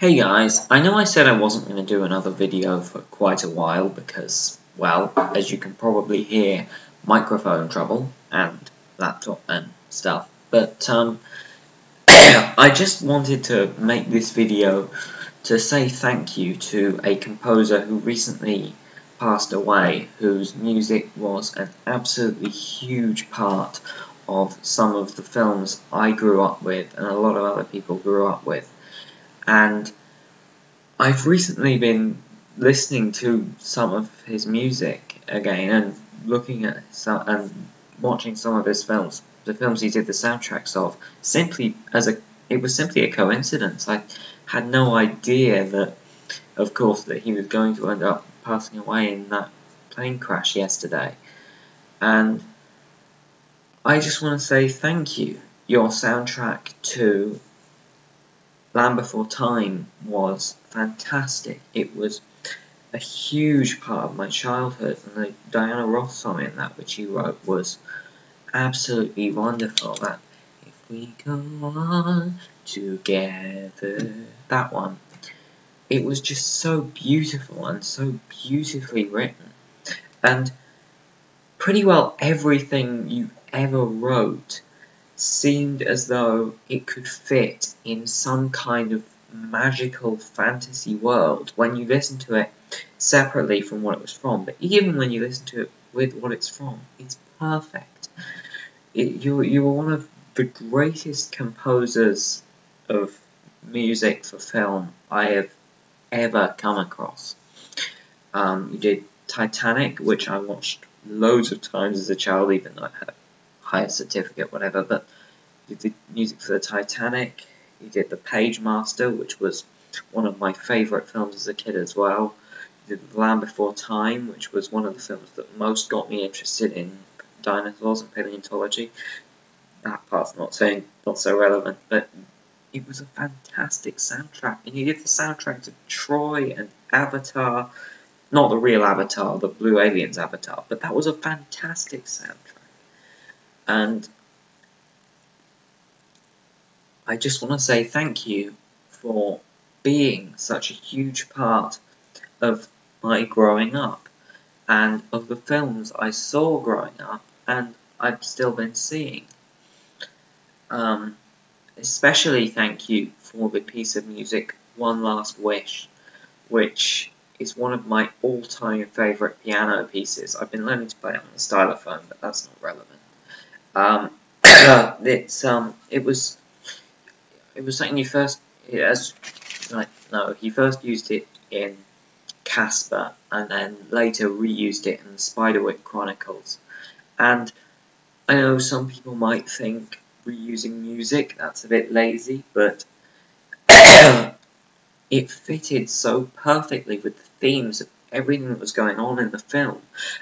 Hey guys, I know I said I wasn't going to do another video for quite a while because, well, as you can probably hear, microphone trouble and laptop and stuff, but I just wanted to make this video to say thank you to a composer who recently passed away, whose music was an absolutely huge part of some of the films I grew up with and a lot of other people grew up with. And I've recently been listening to some of his music again and looking at some and watching some of his films, the films he did the soundtracks of, it was simply a coincidence. I had no idea that, of course, that he was going to end up passing away in that plane crash yesterday. And I just want to say thank you. Your soundtrack to Land Before Time was fantastic. It was a huge part of my childhood, and the Diana Ross song in that, which he wrote, was absolutely wonderful. That if we go on together, that one. It was just so beautiful and so beautifully written, and pretty well everything you ever wrote seemed as though it could fit in some kind of magical fantasy world when you listen to it separately from what it was from. But even when you listen to it with what it's from, it's perfect. You were one of the greatest composers of music for film I have ever come across. You did Titanic, which I watched loads of times as a child, even though I had a higher certificate, whatever, but you did the music for the Titanic, you did The Page Master, which was one of my favourite films as a kid as well, you did The Land Before Time, which was one of the films that most got me interested in dinosaurs and paleontology. That part's not so relevant, but it was a fantastic soundtrack, and you did the soundtrack to Troy and Avatar, not the real Avatar, the Blue Aliens Avatar, but that was a fantastic soundtrack. And I just want to say thank you for being such a huge part of my growing up and of the films I saw growing up and I've still been seeing. Especially thank you for the piece of music One Last Wish, which is one of my all-time favourite piano pieces. I've been learning to play it on the stylophone, but that's not relevant. It was something he first used it in Casper, and then later reused it in the Spiderwick Chronicles. And I know some people might think reusing music, that's a bit lazy, but it fitted so perfectly with the themes of everything that was going on in the film,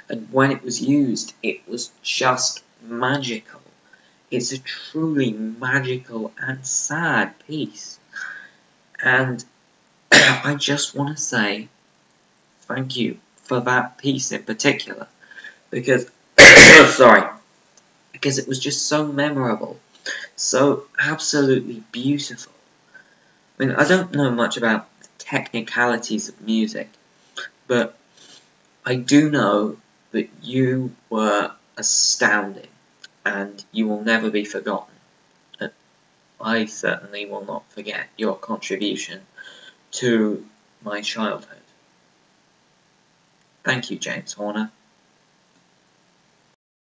and when it was used, it was just magical. It's a truly magical and sad piece, and I just want to say thank you for that piece in particular, because because it was just so memorable, so absolutely beautiful. I mean, I don't know much about the technicalities of music, but I do know that you were astounding, and you will never be forgotten. I certainly will not forget your contribution to my childhood. Thank you, James Horner.